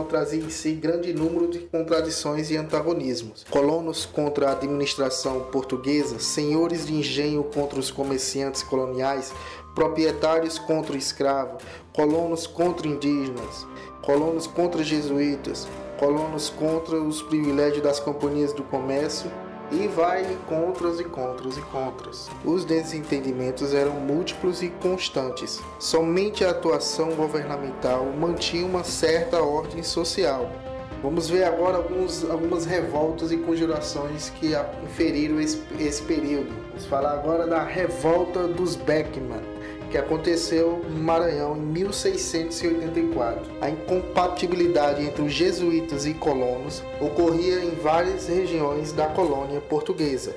região trazia em si grande número de contradições e antagonismos. Colonos contra a administração portuguesa, senhores de engenho contra os comerciantes coloniais, proprietários contra o escravo, colonos contra indígenas, colonos contra jesuítas, colonos contra os privilégios das companhias do comércio, e vai contras e contras e contras. Os desentendimentos eram múltiplos e constantes. Somente a atuação governamental mantinha uma certa ordem social. Vamos ver agora algumas revoltas e conjurações que inferiram esse período. Vamos falar agora da revolta dos Beckman, que aconteceu no Maranhão em 1684. A incompatibilidade entre os jesuítas e colonos ocorria em várias regiões da colônia portuguesa.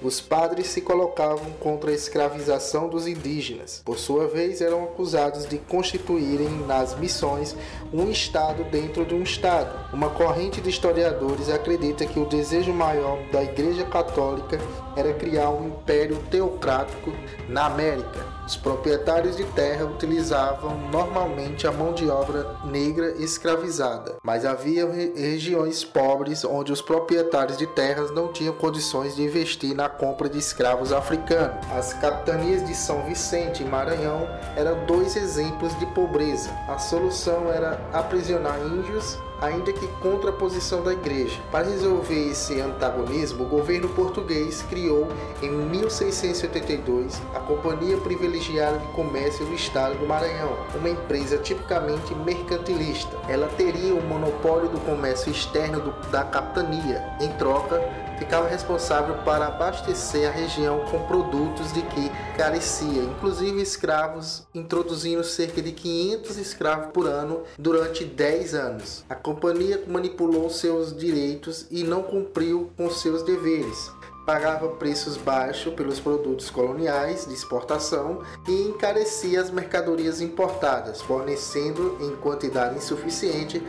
Os padres se colocavam contra a escravização dos indígenas. Por sua vez, eram acusados de constituírem nas missões um estado dentro de um estado. Uma corrente de historiadores acredita que o desejo maior da Igreja Católica era criar um império teocrático na América. Os proprietários de terra utilizavam normalmente a mão de obra negra escravizada, mas havia regiões pobres onde os proprietários de terras não tinham condições de investir na compra de escravos africanos. As capitanias de São Vicente e Maranhão eram dois exemplos de pobreza. A solução era aprisionar índios, ainda que contra a posição da igreja. Para resolver esse antagonismo, o governo português criou em 1682 a Companhia Privilegiada de Comércio do Estado do Maranhão, uma empresa tipicamente mercantilista. Ela teria o monopólio do comércio externo da capitania. Em troca, ficava responsável para abastecer a região com produtos de que carecia, inclusive escravos, introduzindo cerca de 500 escravos por ano durante 10 anos. A companhia manipulou seus direitos e não cumpriu com seus deveres. Pagava preços baixos pelos produtos coloniais de exportação e encarecia as mercadorias importadas, fornecendo em quantidade insuficiente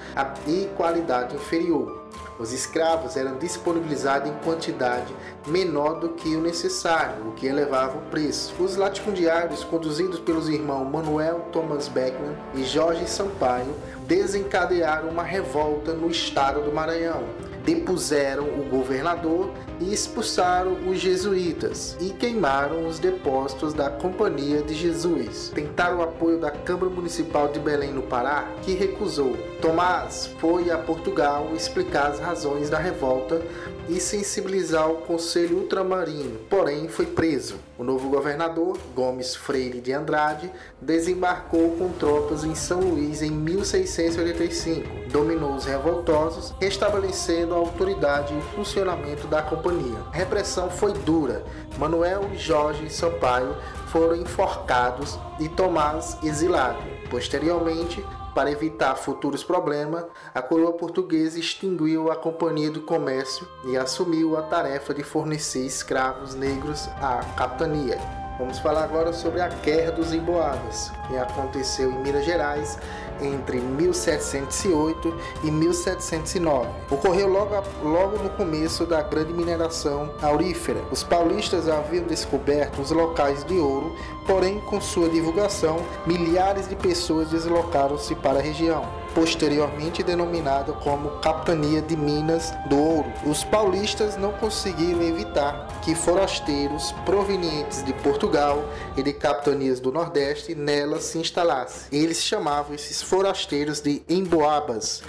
e qualidade inferior. Os escravos eram disponibilizados em quantidade menor do que o necessário, o que elevava o preço. Os latifundiários, conduzidos pelos irmãos Manuel Thomas Beckman e Jorge Sampaio, desencadearam uma revolta no estado do Maranhão. Depuseram o governador e expulsaram os jesuítas e queimaram os depósitos da Companhia de Jesus. Tentaram o apoio da Câmara Municipal de Belém, no Pará, que recusou. Tomás foi a Portugal explicar as razões da revolta e sensibilizar o Conselho Ultramarino, porém foi preso. O novo governador, Gomes Freire de Andrade, desembarcou com tropas em São Luís em 1685, dominou os revoltosos, restabelecendo a autoridade e o funcionamento da companhia. A repressão foi dura. Manuel e Jorge Sampaio foram enforcados e Tomás exilado. Posteriormente, para evitar futuros problemas, a coroa portuguesa extinguiu a Companhia do Comércio e assumiu a tarefa de fornecer escravos negros à capitania. Vamos falar agora sobre a Guerra dos Emboabas, que aconteceu em Minas Gerais entre 1708 e 1709. Ocorreu logo no começo da grande mineração aurífera. Os paulistas haviam descoberto os locais de ouro, porém, com sua divulgação, milhares de pessoas deslocaram-se para a região, posteriormente denominada como Capitania de Minas do Ouro. Os paulistas não conseguiram evitar que forasteiros provenientes de Portugal e de capitanias do Nordeste nela se instalassem. Eles chamavam esses forasteiros de emboabas,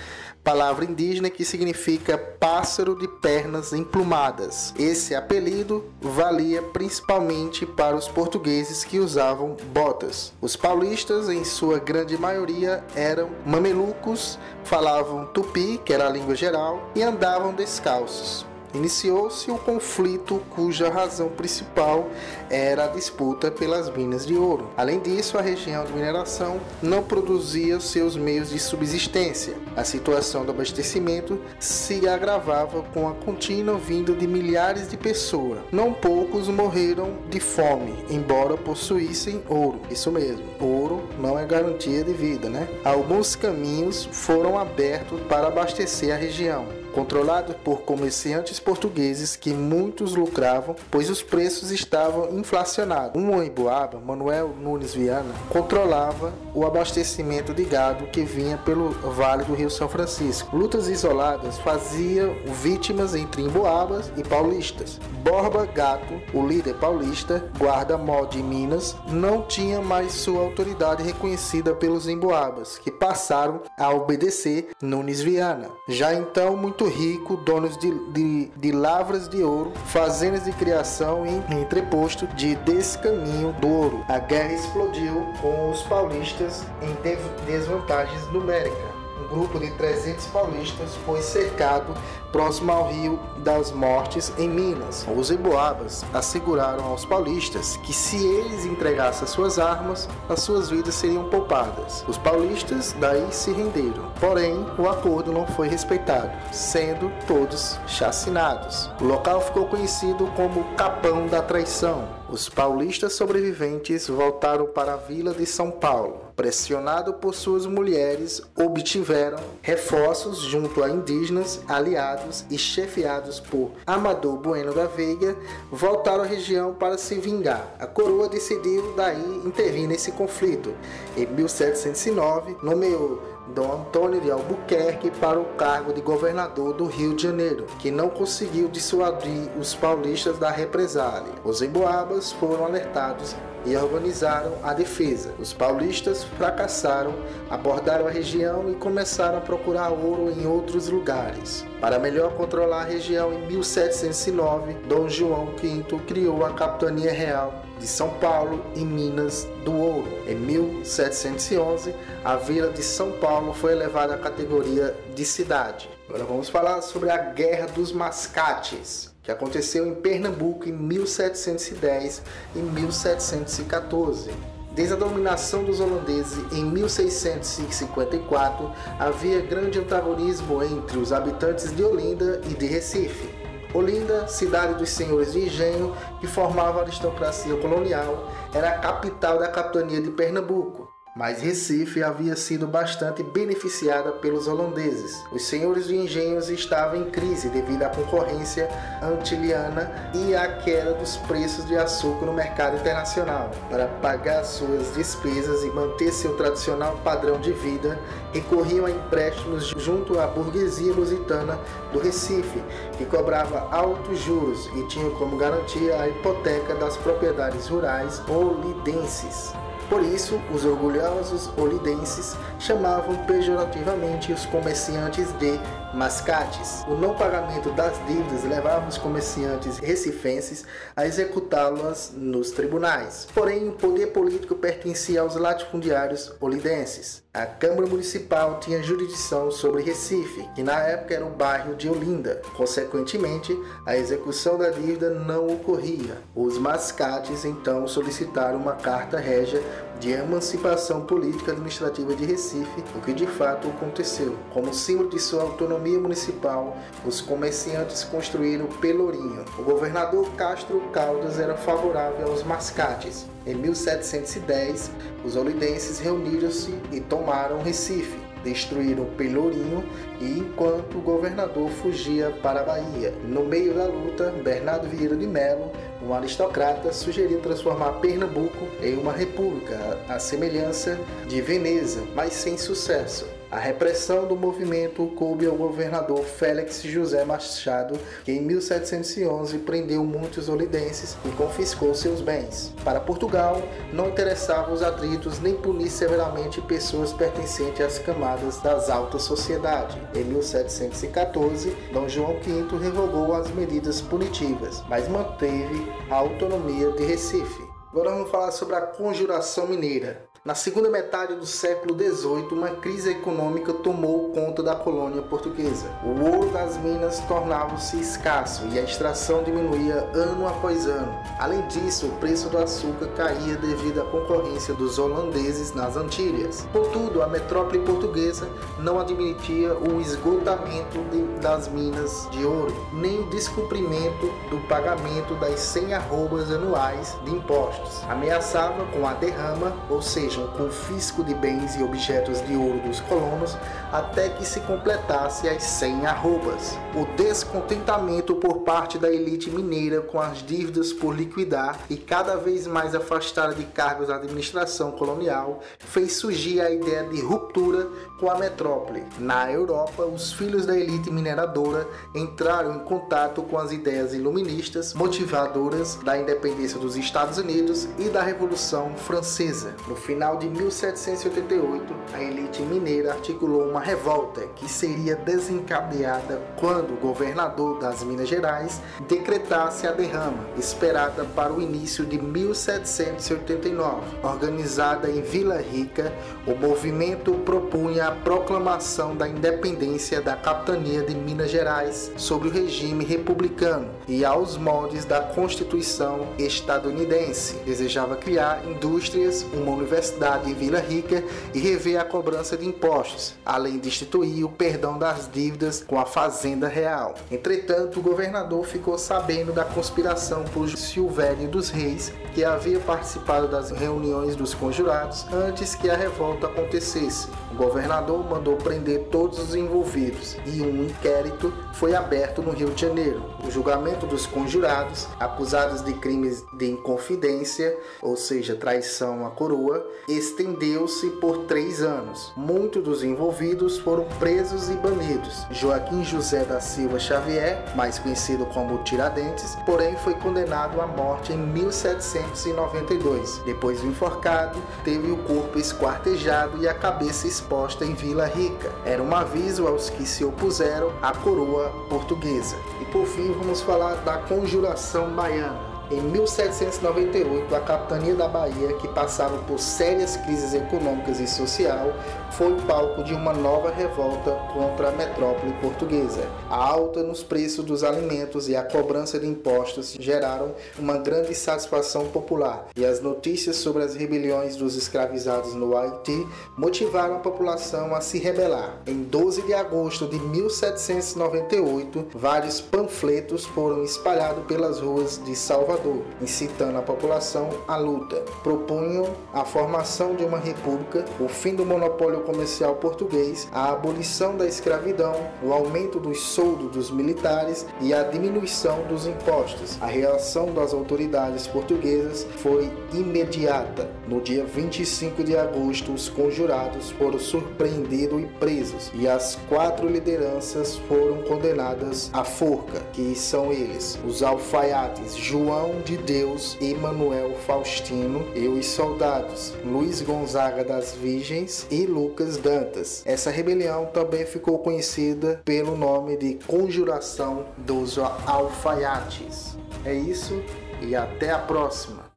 palavra indígena que significa pássaro de pernas emplumadas. Esse apelido valia principalmente para os portugueses que usavam botas. Os paulistas, em sua grande maioria, eram mamelucos, falavam tupi, que era a língua geral, e andavam descalços. Iniciou-se o conflito cuja razão principal era a disputa pelas minas de ouro. Além disso, a região de mineração não produzia seus meios de subsistência. A situação do abastecimento se agravava com a contínua vinda de milhares de pessoas. Não poucos morreram de fome, embora possuíssem ouro. Isso mesmo, ouro não é garantia de vida, né? Alguns caminhos foram abertos para abastecer a região. controlado por comerciantes portugueses que muitos lucravam, pois os preços estavam inflacionados. Um Emboaba, Manuel Nunes Viana, controlava o abastecimento de gado que vinha pelo Vale do Rio São Francisco. Lutas isoladas faziam vítimas entre emboabas e paulistas. Borba Gato, o líder paulista, guarda-mó de Minas, não tinha mais sua autoridade reconhecida pelos emboabas, que passaram a obedecer Nunes Viana. Já então muito rico, donos de lavras de ouro, fazendas de criação e entreposto de descaminho do ouro. A guerra explodiu com os paulistas em desvantagens numéricas. Um grupo de 300 paulistas foi cercado próximo ao Rio das Mortes, em Minas. Os emboabas asseguraram aos paulistas que se eles entregassem as suas armas, as suas vidas seriam poupadas. Os paulistas daí se renderam, porém o acordo não foi respeitado, sendo todos chacinados. O local ficou conhecido como Capão da Traição. Os paulistas sobreviventes voltaram para a vila de São Paulo. Pressionados por suas mulheres, obtiveram reforços junto a indígenas aliados e chefiados por Amador Bueno da Veiga, voltaram à região para se vingar. A coroa decidiu daí intervir nesse conflito. Em 1709, nomeou Dom Antônio de Albuquerque para o cargo de governador do Rio de Janeiro, que não conseguiu dissuadir os paulistas da represália. Os emboabas foram alertados e organizaram a defesa. Os paulistas fracassaram, abordaram a região e começaram a procurar ouro em outros lugares. Para melhor controlar a região, em 1709, Dom João V criou a Capitania Real de São Paulo e Minas do Ouro. Em 1711, a vila de São Paulo foi elevada à categoria de cidade. Agora vamos falar sobre a Guerra dos Mascates, que aconteceu em Pernambuco em 1710 e 1714. Desde a dominação dos holandeses em 1654, havia grande antagonismo entre os habitantes de Olinda e de Recife. Olinda, cidade dos senhores de engenho que formava a aristocracia colonial, era a capital da capitania de Pernambuco. Mas Recife havia sido bastante beneficiada pelos holandeses. Os senhores de engenhos estavam em crise devido à concorrência antiliana e à queda dos preços de açúcar no mercado internacional. Para pagar suas despesas e manter seu tradicional padrão de vida, recorriam a empréstimos junto à burguesia lusitana do Recife, que cobrava altos juros e tinha como garantia a hipoteca das propriedades rurais olidenses. Por isso, os orgulhosos olidenses chamavam pejorativamente os comerciantes de mascates. O não pagamento das dívidas levava os comerciantes recifenses a executá-las nos tribunais. Porém, o poder político pertencia aos latifundiários olidenses. A Câmara Municipal tinha jurisdição sobre Recife, que na época era o bairro de Olinda. Consequentemente, a execução da dívida não ocorria. Os mascates então solicitaram uma carta régia de emancipação política administrativa de Recife, o que de fato aconteceu. Como símbolo de sua autonomia municipal, os comerciantes construíram o Pelourinho. O governador Castro Caldas era favorável aos mascates. Em 1710, os olidenses reuniram-se e tomaram Recife, destruíram o Pelourinho e enquanto o governador fugia para a Bahia. No meio da luta, Bernardo Vieira de Melo, um aristocrata, sugeriu transformar Pernambuco em uma república, à semelhança de Veneza, mas sem sucesso. A repressão do movimento coube ao governador Félix José Machado, que em 1711 prendeu muitos olidenses e confiscou seus bens. Para Portugal, não interessavam os atritos nem punir severamente pessoas pertencentes às camadas das altas sociedades. Em 1714, Dom João V revogou as medidas punitivas, mas manteve a autonomia de Recife. Agora vamos falar sobre a Conjuração Mineira. Na segunda metade do século XVIII, uma crise econômica tomou conta da colônia portuguesa. O ouro das minas tornava-se escasso e a extração diminuía ano após ano. Além disso, o preço do açúcar caía devido à concorrência dos holandeses nas Antilhas. Contudo, a metrópole portuguesa não admitia o esgotamento das minas de ouro, nem o descumprimento do pagamento das 100 arrobas anuais de impostos. Ameaçava com a derrama, ou seja, seja, um confisco de bens e objetos de ouro dos colonos, até que se completasse as 100 arrobas. O descontentamento por parte da elite mineira com as dívidas por liquidar e cada vez mais afastada de cargos da administração colonial fez surgir a ideia de ruptura com a metrópole. Na Europa, os filhos da elite mineradora entraram em contato com as ideias iluministas motivadoras da independência dos Estados Unidos e da Revolução Francesa. No final de 1788, a elite mineira articulou uma revolta que seria desencadeada quando o governador das Minas Gerais decretasse a derrama, esperada para o início de 1789. Organizada em Vila Rica, o movimento propunha a proclamação da independência da capitania de Minas Gerais sobre o regime republicano e aos moldes da Constituição estadunidense. Desejava criar indústrias, uma universidade em Vila Rica e rever a cobrança de impostos, além de instituir o perdão das dívidas com a Fazenda Real. Entretanto, o governador ficou sabendo da conspiração por Silvério dos Reis, que havia participado das reuniões dos conjurados antes que a revolta acontecesse. O governador mandou prender todos os envolvidos e um inquérito foi aberto no Rio de Janeiro. O julgamento dos conjurados, acusados de crimes de inconfidência, ou seja, traição à coroa, estendeu-se por 3 anos. Muitos dos envolvidos foram presos e banidos. Joaquim José da Silva Xavier, mais conhecido como Tiradentes, porém foi condenado à morte em 1792. Depois de enforcado, teve o corpo esquartejado e a cabeça exposta em Vila Rica. Era um aviso aos que se opuseram à coroa portuguesa. E por fim, vamos falar da Conjuração Baiana. Em 1798, a capitania da Bahia, que passava por sérias crises econômicas e social, foi palco de uma nova revolta contra a metrópole portuguesa. A alta nos preços dos alimentos e a cobrança de impostos geraram uma grande insatisfação popular, e as notícias sobre as rebeliões dos escravizados no Haiti motivaram a população a se rebelar. Em 12 de agosto de 1798, vários panfletos foram espalhados pelas ruas de Salvador, incitando a população à luta. Propunham a formação de uma república, o fim do monopólio comercial português, a abolição da escravidão, o aumento dos soldos dos militares e a diminuição dos impostos. A reação das autoridades portuguesas foi imediata. No dia 25 de agosto, os conjurados foram surpreendidos e presos, e as 4 lideranças foram condenadas à forca, que são eles: os alfaiates João de Deus e Manuel Faustino, e os soldados Luiz Gonzaga das Virgens e Lucas Dantas. Essa rebelião também ficou conhecida pelo nome de Conjuração dos Alfaiates. É isso e até a próxima!